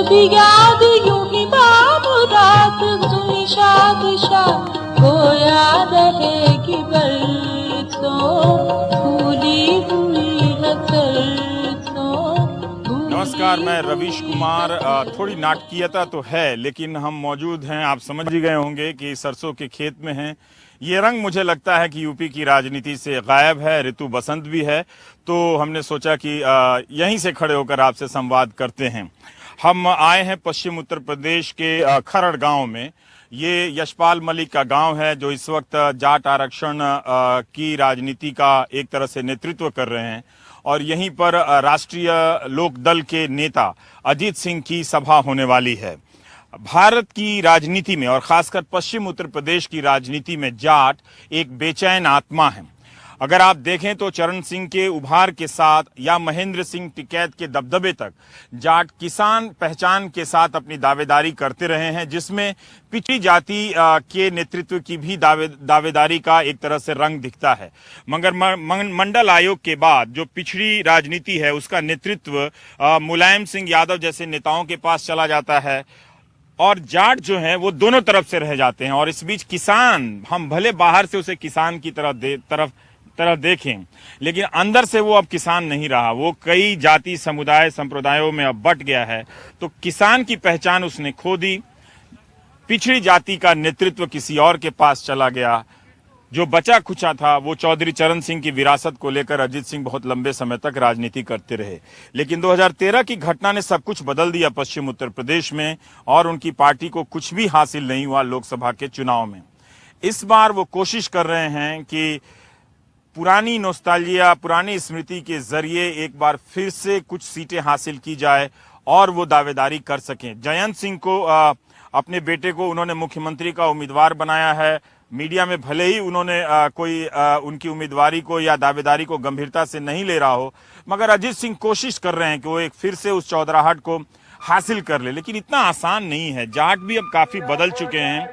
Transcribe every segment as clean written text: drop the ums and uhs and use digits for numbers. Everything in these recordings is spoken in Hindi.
भी याद यूं ही बाम रात सुनी शाद शाद गोया रहेगी बरसों भूली हुई है सरसों। नमस्कार, मैं रवीश कुमार। थोड़ी नाटकीयता तो है, लेकिन हम मौजूद हैं, आप समझ ही गए होंगे कि सरसों के खेत में हैं। ये रंग मुझे लगता है कि यूपी की राजनीति से गायब है, ऋतु बसंत भी है, तो हमने सोचा कि यहीं से खड़े होकर आपसे संवाद करते हैं। हम आए हैं पश्चिम उत्तर प्रदेश के खरड़ गांव में। ये यशपाल मलिक का गांव है, जो इस वक्त जाट आरक्षण की राजनीति का एक तरह से नेतृत्व कर रहे हैं, और यहीं पर राष्ट्रीय लोक दल के नेता अजीत सिंह की सभा होने वाली है। भारत की राजनीति में और खासकर पश्चिम उत्तर प्रदेश की राजनीति में जाट एक बेचैन आत्मा है। अगर आप देखें तो चरण सिंह के उभार के साथ या महेंद्र सिंह टिकैत के दबदबे तक जाट किसान पहचान के साथ अपनी दावेदारी करते रहे हैं, जिसमें पिछड़ी जाति के नेतृत्व की भी दावेदारी का एक तरह से रंग दिखता है। मगर मंडल आयोग के बाद जो पिछड़ी राजनीति है, उसका नेतृत्व मुलायम सिंह यादव जैसे नेताओं के पास चला जाता है, और जाट जो है वो दोनों तरफ से रह जाते हैं। और इस बीच किसान, हम भले बाहर से उसे किसान की तरफ देखें, लेकिन अंदर से वो अब किसान नहीं रहा। वो कई जाति समुदाय संप्रदायों में अब बट गया है। तो किसान की पहचान उसने खो दी, पिछड़ी जाति का नेतृत्व किसी और के पास चला गया। जो बचा खुचा था वो चौधरी चरण सिंह की विरासत को लेकर अजीत सिंह बहुत लंबे समय तक राजनीति करते रहे। लेकिन 2013 की घटना ने सब कुछ बदल दिया पश्चिम उत्तर प्रदेश में, और उनकी पार्टी को कुछ भी हासिल नहीं हुआ लोकसभा के चुनाव में। इस बार वो कोशिश कर रहे हैं कि पुरानी नोस्टाल्जिया, पुरानी स्मृति के जरिए एक बार फिर से कुछ सीटें हासिल की जाए और वो दावेदारी कर सकें। जयंत सिंह को अपने बेटे को उन्होंने मुख्यमंत्री का उम्मीदवार बनाया है। मीडिया में भले ही उन्होंने कोई उनकी उम्मीदवारी को या दावेदारी को गंभीरता से नहीं ले रहा हो, मगर अजीत सिंह कोशिश कर रहे हैं कि वो एक फिर से उस चौधराहट को हासिल कर ले। लेकिन इतना आसान नहीं है। जाट भी अब काफी बदल चुके हैं।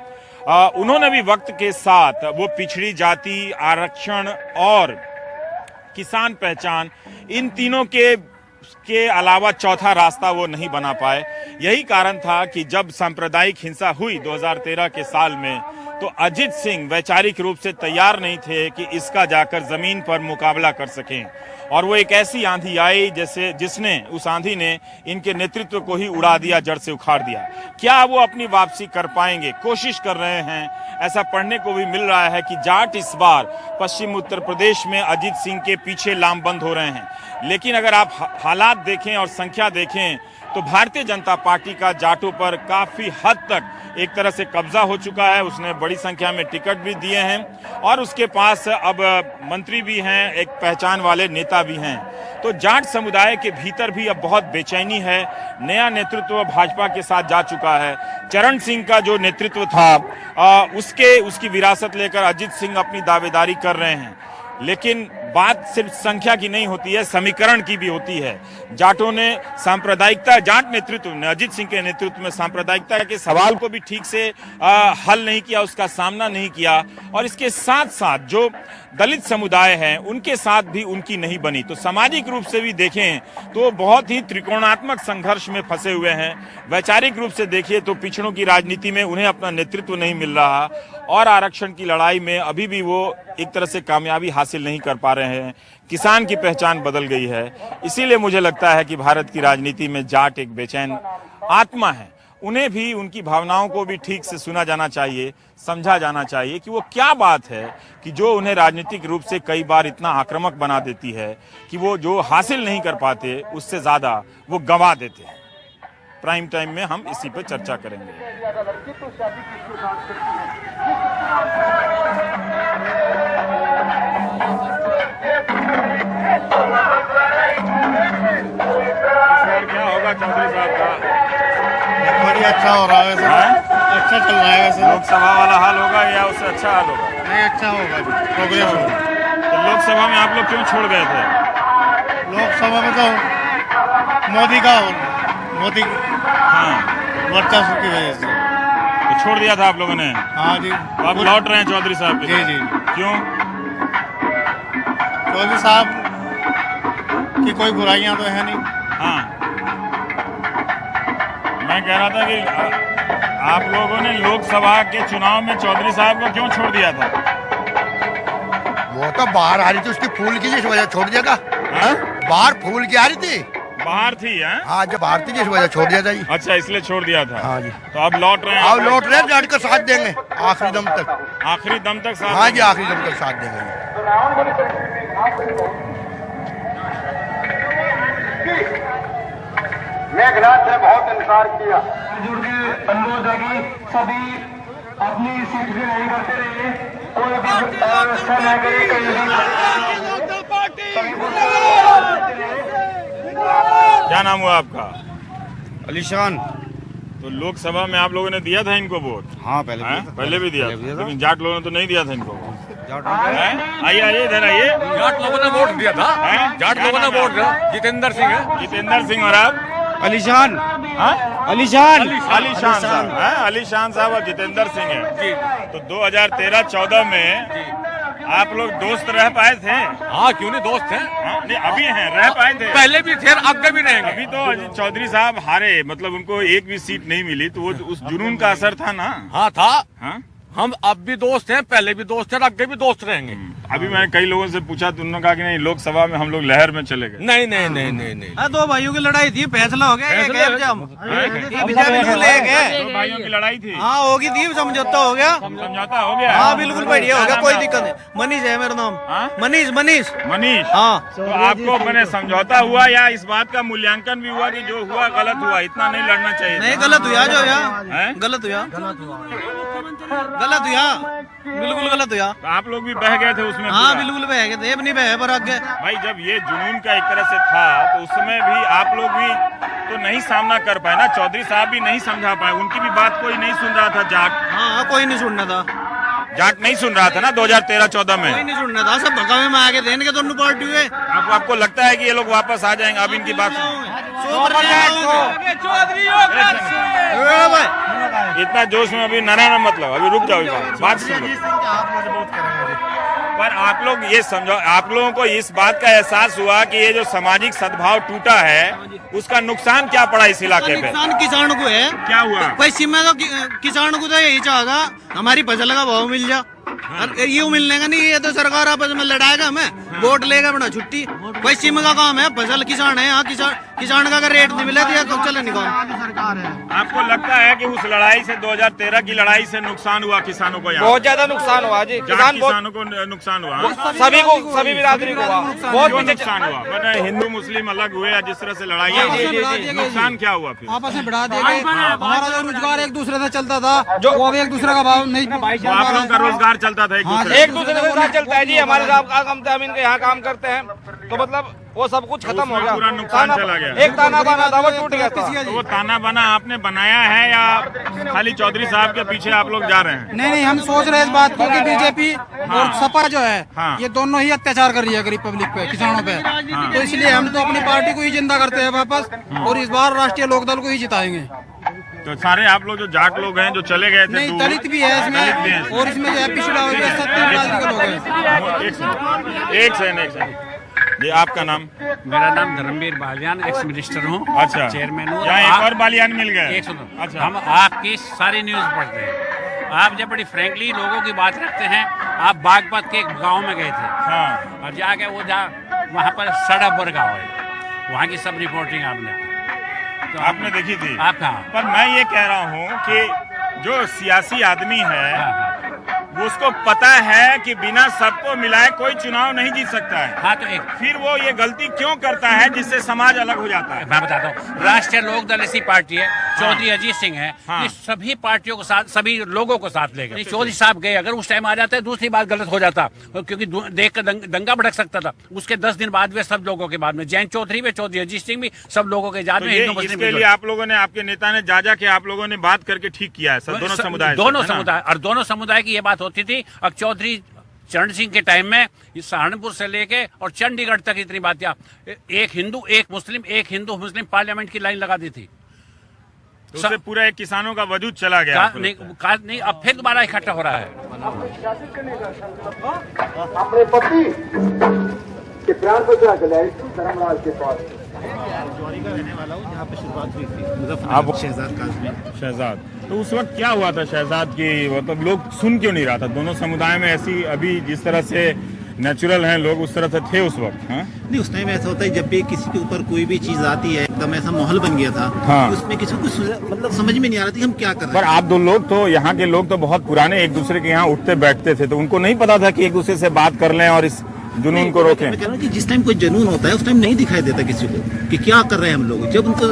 उन्होंने भी वक्त के साथ वो पिछड़ी जाति, आरक्षण और किसान पहचान, इन तीनों के अलावा चौथा रास्ता वो नहीं बना पाए। यही कारण था कि जब सांप्रदायिक हिंसा हुई 2013 के साल में, तो अजीत सिंह वैचारिक रूप से तैयार नहीं थे कि इसका जाकर जमीन पर मुकाबला कर सकें। और वो एक ऐसी आंधी आई जिसने उस आंधी ने इनके नेतृत्व को ही उड़ा दिया, जड़ से उखाड़ दिया। क्या वो अपनी वापसी कर पाएंगे? कोशिश कर रहे हैं। ऐसा पढ़ने को भी मिल रहा है कि जाट इस बार पश्चिम उत्तर प्रदेश में अजीत सिंह के पीछे लामबंद हो रहे हैं। लेकिन अगर आप हालात देखें और संख्या देखें तो भारतीय जनता पार्टी का जाटों पर काफी हद तक एक तरह से कब्जा हो चुका है। उसने बड़ी संख्या में टिकट भी दिए हैं और उसके पास अब मंत्री भी हैं, एक पहचान वाले नेता भी हैं। तो जाट समुदाय के भीतर भी अब बहुत बेचैनी है। नया नेतृत्व भाजपा के साथ जा चुका है। चरण सिंह का जो नेतृत्व था उसकी विरासत लेकर अजीत सिंह अपनी दावेदारी कर रहे हैं। लेकिन बात सिर्फ संख्या की नहीं होती है, समीकरण की भी होती है। जाटों ने सांप्रदायिकता, जाट नेतृत्व ने अजीत सिंह के नेतृत्व में सांप्रदायिकता के सवाल को भी ठीक से हल नहीं किया, उसका सामना नहीं किया। और इसके साथ साथ जो दलित समुदाय है उनके साथ भी उनकी नहीं बनी। तो सामाजिक रूप से भी देखें तो बहुत ही त्रिकोणात्मक संघर्ष में फंसे हुए हैं। वैचारिक रूप से देखिए तो पिछड़ों की राजनीति में उन्हें अपना नेतृत्व नहीं मिल रहा, और आरक्षण की लड़ाई में अभी भी वो एक तरह से कामयाबी हासिल नहीं कर पा रहे हैं। किसान की पहचान बदल गई है। इसीलिए मुझे लगता है कि भारत की राजनीति में जाट एक बेचैन आत्मा है। उन्हें भी, उनकी भावनाओं को भी ठीक से सुना जाना चाहिए, समझा जाना चाहिए कि वो क्या बात है कि जो उन्हें राजनीतिक रूप से कई बार इतना आक्रामक बना देती है कि वो जो हासिल नहीं कर पाते उससे ज्यादा वो गंवा देते हैं। प्राइम टाइम में हम इसी पर चर्चा करेंगे। क्या होगा चौधरी साहब का? बड़ी अच्छा हो रहा है, अच्छा चल रहा है। वैसे लोकसभा वाला हाल होगा या उससे अच्छा हाल होगा? नहीं, अच्छा होगा, प्रोग्रेस होगा। तो लोकसभा में आप लोग क्यों छोड़ गए थे? लोकसभा में तो मोदी वर्चस्व की वजह से तो छोड़ दिया था आप लोगों ने? हाँ जी। तो आप लौट रहे हैं चौधरी साहब के? जी जी। क्यों? चौधरी साहब की कोई बुराइयां तो है नहीं। हाँ, मैं कह रहा था कि आप लोगों ने लोकसभा के चुनाव में चौधरी साहब को क्यों छोड़ दिया था? वो तो बाहर आ रही थी, उसकी फूल की जिस वजह छोड़ दिया था। हाँ? बाहर फूल की आ रही थी। बाहर थी हैं? हाँ, जब बाहर थी जिस वजह छोड़ दिया था जी। अच्छा, इसलिए छोड़ दिया था। हाँ जी। तो अब लौट रहे हैं? अब लौट रहे हैं, डट का साथ देंगे आखिरी दम तक। आखिरी दम तक साथ? हाँ जी, आखिरी दम तक साथ देंगे जी। मेघनाथ ने बहुत इंकार किया। बुजुर्ग अनुरोध है कि सभी अपनी सीट से नहीं करते रहिए, कोई भी व्यवस्था न करे, क्या नाम हुआ आपका? अलीशान। तो लोकसभा में आप लोगों ने दिया था इनको वोट? हाँ, पहले पहले भी दिया था, लेकिन जाट लोगों ने तो नहीं दिया था इनको। आइए आइए इधर आइए। जाट लोगों ने वोट दिया था। जाट लोगों ने वोट दिया। जितेंद्र सिंह है। जितेंद्र सिंह। और आप? अलीशान। हाँ? अलीशान। अलीशान साहब हैं? अलीशान साहब और जितेंद्र सिंह है। तो 2013-14 में आप लोग दोस्त रह पाए थे? हाँ, क्यों नहीं, दोस्त हैं। हाँ? नहीं, अभी हैं, रह पाए थे? पहले भी थे, आगे भी रहेंगे। अभी तो चौधरी साहब हारे, मतलब उनको एक भी सीट नहीं मिली, तो वो उस जुनून का असर था ना? हाँ था। हाँ? हम अब भी दोस्त हैं, पहले भी दोस्त हैं, आगे भी दोस्त रहेंगे। अभी मैंने कई लोगों से पूछा तो उन्होंने कहा कि नहीं, लोकसभा में हम लोग लहर में चले गए। नहीं नहीं नहीं नहीं नहीं। दो भाइयों की लड़ाई थी, फैसला हो गया। फैसला एक हो गया। बिल्कुल एक है। दो भाइयों की लड़ाई थी। हाँ, होगी थी, समझौता हो गया। समझौता हो गया? हाँ, बिल्कुल बढ़िया हो गया, कोई दिक्कत नहीं। मनीष है मेरा नाम। हाँ? मनीष। मनीष। हाँ। तो आपको मैंने समझौता हुआ या इस बात का मूल्यांकन भी हुआ कि जो हुआ गलत हुआ, इतना नहीं लड़ना चाहिए? नहीं, गलत हुआ जो हैं? गलत हुआ, बिल्कुल गलत हुआ। तो आप लोग भी बह गए थे उसमें? हाँ, पूरा? बिल्कुल बह गए थे, अब नहीं बह पर आगे। भाई, जब ये जुनून का एक तरह से था तो उस समय भी आप लोग भी तो नहीं सामना कर पाए ना? चौधरी साहब भी नहीं समझा पाए, उनकी भी बात कोई नहीं सुन रहा था। हाँ, कोई नहीं सुनना था। जाट नहीं सुन रहा था ना 2013-14 में? कोई नहीं सुनना था, सब भगावे में आगे थे इनके दोनों पार्टी हुए। आपको लगता है कि ये लोग वापस आ जाएंगे अब इनकी बात सुन? इतना जोश में अभी नाना मतलब, अभी रुक जाओ, बात सुन लो। पर आप लोग ये समझो, आप लोगों को इस बात का एहसास हुआ कि ये जो सामाजिक सद्भाव टूटा है उसका नुकसान क्या पड़ा इस इलाके पे? नुकसान किसान को है। क्या हुआ? पश्चिम में तो किसान को तो यही चाहेगा हमारी फसल का भाव मिल जा। ये मिलने का नहीं, ये तो सरकार आपस में लड़ाएगा, हमें वोट लेगा बना छुट्टी। पश्चिम का काम है, फसल किसान है। यहाँ किसान का अगर रेट नहीं मिले तो चले नहीं काम। आपको लगता है कि उस लड़ाई से 2013 की लड़ाई से नुकसान हुआ किसानों को? यहाँ बहुत ज्यादा नुकसान हुआ जी। किसानों को नुकसान हुआ? सभी को, सभी बिरादरी को हुआ। बहुत क्यों नुकसान हुआ? वरना हिंदू मुस्लिम अलग हुए या जिस तरह से लड़ाई हुई, नुकसान क्या हुआ फिर? आपस में बढ़ा देंगे। हमारा जो रोजगार एक दूसरे से चलता था, वो अब एक दूसरे का भाव नहीं। तो आप लोगों का रोजगार चलता था एक दूसरे के साथ चलता है जी। हमारे साथ हम इनके यहाँ काम करते हैं, तो मतलब वो सब कुछ खत्म हो गया। पूरा नुकसान चला गया। एक ताना बाना था, वो टूट गया था। तो वो ताना बाना आपने बनाया है या खाली चौधरी साहब के पीछे आप लोग जा रहे हैं? नहीं, हम सोच रहे हैं इस बात को कि बीजेपी और सपा जो है, हाँ। ये दोनों ही अत्याचार कर रही है गरीब पब्लिक पे, किसानों पे। तो इसलिए हम तो अपनी पार्टी को ही जिंदा करते हैं वापस, और इस बार राष्ट्रीय लोकदल को ही जिताएंगे। तो सारे आप लोग जो जाट लोग हैं जो चले गए थे? नहीं, दलित भी है दलित भी इसमें, हैं। और इसमें जो है पिछड़ा हो गया, 70 जाति के लोग हैं। एक सेकंड। ये आपका नाम? मेरा नाम धर्मवीर बालियान, एक्स मिनिस्टर हूँ। अच्छा, चेयरमैन हूँ। यहाँ एक और बालियान मिल गए? एक सुनो, अच्छा, हम आपकी सारी न्यूज पढ़ते हैं। आप जब बड़ी फ्रैंकली लोगों की बात रखते हैं। आप बागपत के गांव में गए थे। हाँ। और जाके वहाँ पर सड़ापुर गाँव है, वहाँ की सब रिपोर्टिंग आपने तो आपने देखी थी? आप कहाँ? पर मैं ये कह रहा हूँ कि जो सियासी आदमी है वो उसको पता है कि बिना सबको मिलाए कोई चुनाव नहीं जीत सकता है। हाँ, तो एक फिर वो ये गलती क्यों करता है जिससे समाज अलग हो जाता है? मैं बताता हूँ, राष्ट्रीय लोकदल ऐसी पार्टी है, चौधरी अजीत सिंह है, हाँ। ये सभी पार्टियों को साथ, सभी लोगों को साथ ले गए। चौधरी साहब गए, अगर उस टाइम आ जाते दूसरी बात गलत हो जाता, क्योंकि देख कर दंगा भड़क सकता था। उसके 10 दिन बाद वे सब लोगों के बाद में जैन चौधरी भी, चौधरी अजीत सिंह भी, सब लोगों के जात तो में हिंदू मुस्लिम इसके लिए आप लोगों ने, आपके नेता ने जा के आप लोगों ने बात करके ठीक किया है सब दोनों समुदाय? दोनों समुदाय, और दोनों समुदाय की ये बात होती थी। अब चौधरी चरण सिंह के टाइम में सहारनपुर से लेके और चंडीगढ़ तक इतनी बात क्या, एक हिंदू एक मुस्लिम, एक हिंदू मुस्लिम पार्लियामेंट की लाइन लगा दी थी। तो उससे पूरा एक किसानों का वजूद चला गया? नहीं, अब फिर दोबारा इकट्ठा हो रहा है। अपने पति के प्राण को चला के धर्मराज के पास जौहरी का रहने वाला हूँ, जहाँ पे शुरुआत हुई थी आप शहजाद काज़मी। शहजाद, तो उस वक्त क्या हुआ था शहजाद की, मतलब लोग सुन क्यों नहीं रहा था? दोनों समुदाय में ऐसी अभी जिस तरह से नेचुरल हैं लोग उस तरह से थे उस वक्त? हाँ नहीं, उस टाइम ऐसा होता है जब भी किसी के ऊपर कोई भी चीज आती है, एकदम ऐसा माहौल बन गया था। हाँ। उसमें किसी को मतलब समझ में नहीं आ रहा था कि हम क्या कर रहे पर हैं। आप दो लोग तो यहाँ के लोग तो बहुत पुराने एक दूसरे के यहाँ उठते बैठते थे, तो उनको नहीं पता था कि एक दूसरे से बात कर लें और इस जुनून को रोकें? मैं कह रहा हूँ कि जिस टाइम कोई जुनून होता है उस टाइम नहीं दिखाई देता किसी को कि क्या कर रहे हैं हम लोग। जब उनको,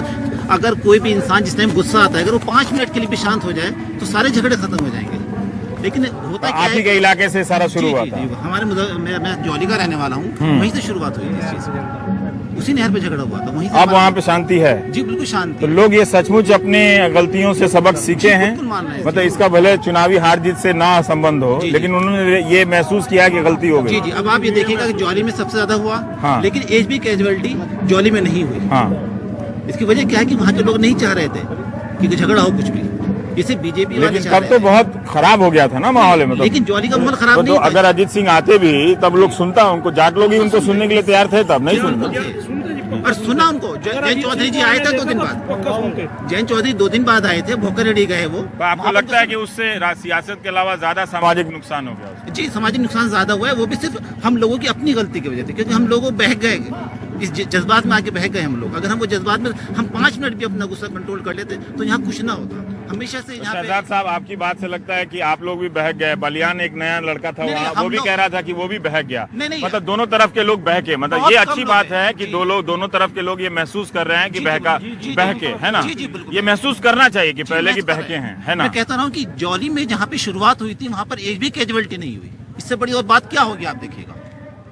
अगर कोई भी इंसान जिस टाइम गुस्सा आता है, अगर वो 5 मिनट के लिए भी शांत हो जाए तो सारे झगड़े खत्म हो जाएंगे। लेकिन होता क्या आप ही के इलाके से सारा शुरू हुआ था? हमारे मैं जौहरी का रहने वाला हूँ, वहीं से शुरुआत हुई इस चीज की। उसी नहर पे झगड़ा हुआ था, वहीं से। अब वहाँ पे शांति है? जी बिल्कुल शांति। तो लोग ये सचमुच अपनी गलतियों से सबक सीखे हैं? बिल्कुल मान रहे हैं। मतलब इसका भले चुनावी हार जीत से ना संबंध हो, लेकिन उन्होंने ये महसूस किया कि गलती हो गई। जी जी। अब आप ये देखिएगा कि जौहरी में सबसे ज्यादा हुआ, हाँ। लेकिन एज बी कैजुअलिटी जौहरी में नहीं हुई। हाँ, इसकी वजह क्या है कि वहाँ के लोग नहीं चाह रहे थे कि झगड़ा हो कुछ भी। इसे बीजेपी वाले लेकिन चाह तब रहे तो हैं। बहुत खराब हो गया था ना माहौल में। लेकिन जौहरी का माहौल खराब तो नहीं था। अगर अजीत सिंह आते भी तब लोग सुनता, उनको जाट लोग ही उनको सुनने के लिए तैयार थे, तब नहीं सुनते। और सुना उनको। जयंत चौधरी जी आए थे 2 दिन बाद। जयंत चौधरी 2 दिन बाद आए थे, भोकरडी गए वो। तो आपको लगता है कि उससे सियासत के अलावा ज्यादा सामाजिक नुकसान हो गया? जी, सामाजिक नुकसान ज्यादा हुआ है, वो भी सिर्फ हम लोगों की अपनी गलती की वजह से, क्योंकि हम लोगों बह गए, इस जज्बात में आके बह गए हम लोग। अगर हम वो जज्बात में हम 5 मिनट भी अपना गुस्सा कंट्रोल कर लेते तो यहाँ कुछ ना होता। हमेशा से यहाँ शहजाद साहब, आपकी बात से लगता है कि आप लोग भी बहक गए। बलियान एक नया लड़का था नहीं, वहाँ, हम वो भी लोग- कह रहा था कि वो भी बहक गया। नहीं, मतलब दोनों तरफ के लोग बहके, मतलब बहुत ये कम अच्छी लोग बात हैं। है कि जी। दोनों तरफ के लोग ये महसूस कर रहे हैं कि जी, बहका जी, जी, बहके, है ना? जी, जी, बिल्कुल। ये महसूस करना चाहिए कि पहले की मैं बहके हैं, है ना? मैं कहता रहा हूँ कि जौहरी में जहाँ पे शुरुआत हुई थी वहाँ पर एक भी कैजुअलिटी नहीं हुई। इससे बड़ी और बात क्या होगी आप देखिएगा।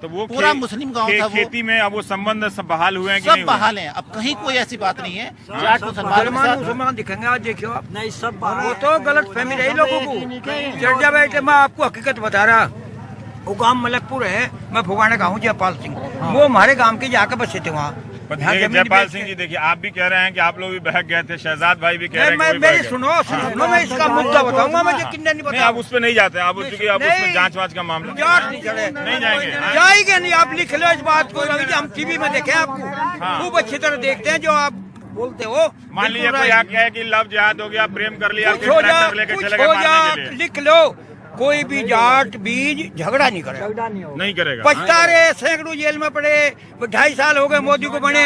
तो वो पूरा मुस्लिम गांव था वो। खेती में अब वो संबंध सब बहाल हुए हैं कि सब नहीं हुए? बहाल हैं, अब कहीं कोई ऐसी बात नहीं है। जाट मुसलमान दिखेंगे आज, देखियो आप। नहीं, सब वो तो गलत फहमी रही लोगों को। चर्चा बैठे, मैं आपको हकीकत बता रहा। वो गांव मलकपुर है, मैं फुगाना का हूँ, जयपाल सिंह। वो हमारे गांव के जाकर बसे थे वहाँ। जयपाल सिंह जी, देखिए आप भी कह रहे हैं कि आप लोग भी बहक गए थे, शहजाद भाई भी कह रहे हैं कि वो भी मेरी बहक गए। सुनो, मैं इसका मुद्दा बताऊंगा, मुझे किन्ने नहीं नहीं, आप बताया। उस पर नहीं जाते, आप चूंकि आप उसमें नहीं। जांच वाच का मामला जाट नहीं चढ़े, नहीं जाएंगे। हाँ? जाएंगे नहीं। आप लिख लो इस बात को, रवि जी, हम टीवी में देखे आपको खूब अच्छी तरह देखते हैं जो आप बोलते हो। मान लीजिए कोई आके कहे कि लव जिहाद हो गया, प्रेम कर लिया, कुछ हो जा, लेके कुछ चले गए हो मारने जा, के लिए। लिख लो। कोई भी जाट बीज झगड़ा नहीं करे, नहीं करेगा। पछता रहे, सैकड़ों जेल में पड़े, 2.5 साल हो गए मोदी को बने।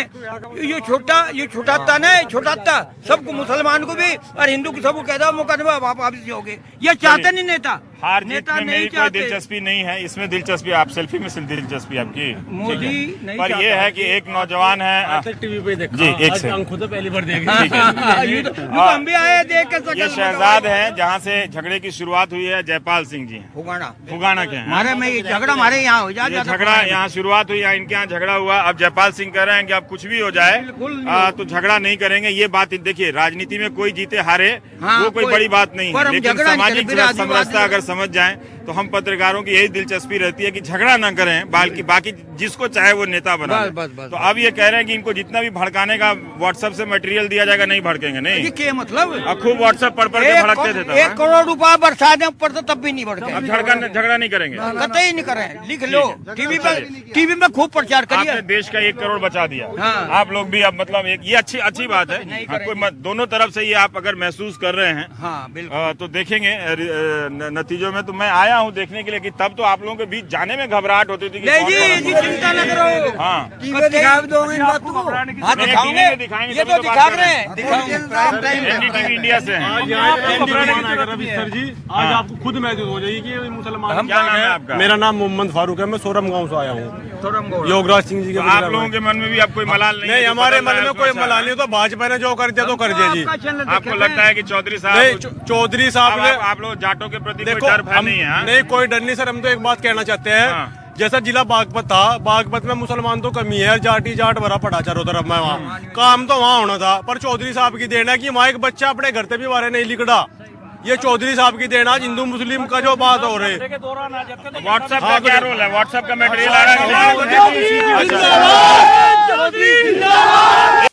ये छोटाता नहीं, छोटाता सबको, मुसलमान को भी और हिंदू को सबको कहता मुकदमा वापस हो गए। ये चाहते नहीं नेता, हार जीत नेता में नहीं मेरी कोई चाहते। दिलचस्पी नहीं है, इसमें दिलचस्पी आप सेल्फी में सिर्फ दिलचस्पी आपकी, मोदी ठीक है। नहीं पर ये चाहता। है कि एक नौजवान है टीवी पे देखा जी, एक से खुद पहली बार देख ठीक है। ये तो हम भी आए देख कर ये शहजाद है जहाँ से झगड़े की शुरुआत हुई है, जयपाल सिंह जी फुगाना के हैं। हमारे में ये झगड़ा हमारे यहाँ हो जाए। ये झगड़ा यहाँ शुरुआत हुई, यहाँ इनके यहाँ झगड़ा हुआ। अब जयपाल सिंह कह रहे हैं कि अब कुछ भी हो जाए तो झगड़ा नहीं करेंगे। ये बात देखिए, राजनीति में कोई जीते हारे वो कोई बड़ी बात नहीं है, लेकिन सामाजिक समरसता अगर समझ जाए तो हम पत्रकारों की यही दिलचस्पी रहती है कि झगड़ा ना करें, बल्कि बाकी जिसको चाहे वो नेता बना ले। तो अब ये कह रहे हैं कि इनको जितना भी भड़काने का व्हाट्सएप से मटेरियल दिया जाएगा नहीं भड़केंगे। नहीं, क्या मतलब? अब खूब व्हाट्सएप पढ़ के भड़कते थे तब। 1 करोड़ रुपया बरसा दें ऊपर तो तब भी नहीं बढ़ते। अब झगड़ा नहीं करेंगे, कतई नहीं करें। लिख लो, टीवी में खूब प्रचार करिए। आपने देश का 1 करोड़ बचा दिया। हाँ। आप लोग भी अब मतलब ये अच्छी बात है। हाँ, कोई दोनों तरफ से ये आप अगर महसूस कर रहे हैं, हाँ बिल्कुल, तो देखेंगे नतीजों में। तो मैं आया हूँ देखने के लिए कि तब तो आप लोगों के बीच जाने में घबराहट होती थी कि नहीं कौन जी, कौन- जी चिंता न करो। हाँ, टीवी दिखा दोगे इन बात को। हाँ नहीं, दिखाओगे, टीवी में दिखाएंगे ये तभी तो तो बात दिखा कर रहे रहे हैं। दिखाओगे। एनडीटीवी इंडिया से हैं। रवि सर जी, हाँ। आज आपको खुद महसूस हो जाएगी कि मुसलमान क्या नाम है आपका? मेरा नाम मोहम्मद फारूक है, मैं सोरम गांव से आया हूँ, योगराज सिंह जी के। तो आप लोगों के मन में भी अब कोई मलाल नहीं है? नहीं, जो हमारे बदल रहा मन है में उसमें कोई अच्छा मलाल नहीं, तो भाजपा ने जो कर दिया तो कर दिया जी। आपको लगता है कि चौधरी नहीं, साहब चौधरी साहब ने, आप लोग जाटों के प्रति कोई देखो डर भय हम नहीं है? हाँ? नहीं, कोई डर नहीं सर। हम तो एक बात कहना चाहते हैं, हाँ। जैसा जिला बागपत था, बागपत में मुसलमान तो कमी है, जाट भरा पड़ा चारों तरफ में। वहाँ काम तो वहाँ होना था, पर चौधरी साहब की देन है कि वहाँ एक बच्चा अपने घर से भी बारे नहीं लिखड़ा। ये चौधरी साहब की देन, आज हिंदू मुस्लिम का जो बात हो रही है। व्हाट्सएप का क्या रोल है? व्हाट्सएप का मटेरियल आ रहा है?